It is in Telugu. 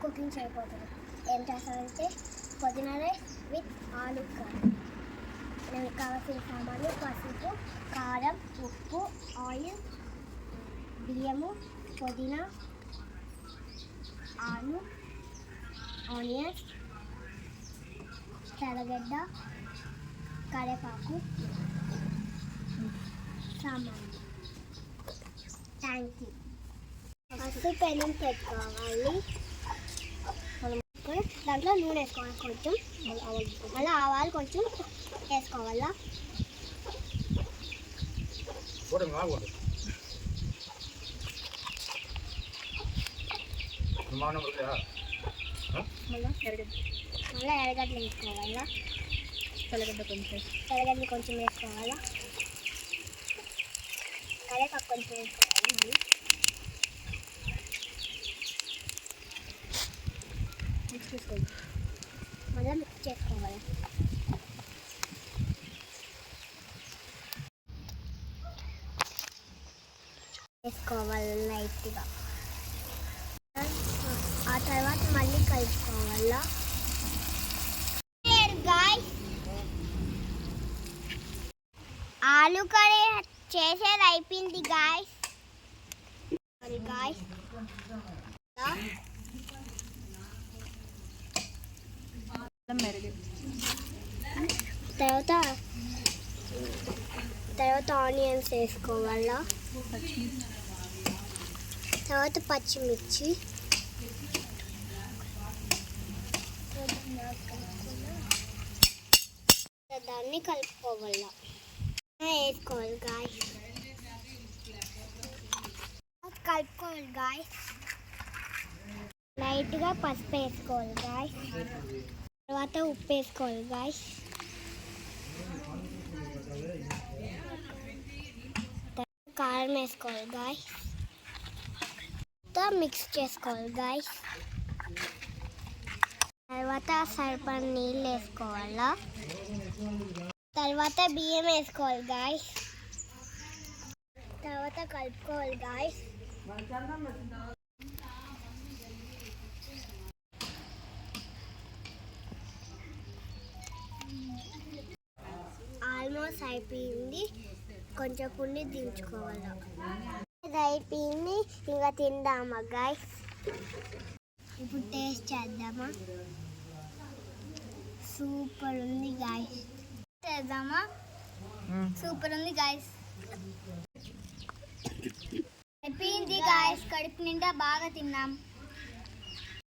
కుకింగ్ చేయబోతున్నాం. ఏం చేస్తామంటే పుదీనా రైస్ విత్ ఆలు కర్రీ. మనకి కావాల్సిన సామాన్లు పసుపు, కారం, ఉప్పు, ఆయిల్, బియ్యము, పుదీనా, ఆలు, ఆనియన్స్, తెల్లగడ్డ, కరివేపాకు, సామాన్లు. Thank you. ఫస్ట్ పెనం పెట్టుకోవాలి. దాంట్లో నూనె వేసుకోవాలి కొంచెం, మళ్ళీ ఆవాలు కొంచెం వేసుకోవాలా. మళ్ళీ ఎర్రగడ్డలు వేసుకోవాలా. తెల్లగడ్డ కొంచెం వేసుకోవాలా. కరివేపాకు కొంచెం వేసుకోవాలి. మళ్ళీ మిక్స్ చేసుకోవాలి. వేసుకోవాలి లైట్గా. ఆ తర్వాత మళ్ళీ కలుపుకోవాలా. ఆలు కర్రీ చేసేది అయిపోయింది గాయస్. తర్వాత ఆనియన్స్ వేసుకోవాలా. తర్వాత పచ్చిమిర్చి, దాన్ని కలుపుకోవాలా. వేసుకోవాలి గాయస్. కలుపుకోవాలి గాయస్. లైట్గా పసుపు వేసుకోవాలి గాయస్. తర్వాత ఉప్పు వేసుకోవాలి గాయస్. కారం వేసుకోవాలి గాయస్. మిక్స్ చేసుకోవాలి గాయస్. తర్వాత సరిపడ నీళ్ళు వేసుకోవాలా. తర్వాత బియ్యం వేసుకోవాలి గాయస్. తర్వాత కలుపుకోవాలి గాయస్. ఆల్మోస్ట్ అయిపోయింది. కొంచెం పుండి దించుకోవాలి. ఇది అయిపోయింది. ఇంకా తిందామా గాయస్. ఇప్పుడు టేస్ట్ చేద్దామా. సూపర్ ఉంది గాయస్. చేద్దామా. సూపర్ ఉంది గాయస్. అయిపోయింది గాయస్. కడుపు నిండా బాగా తిన్నాం.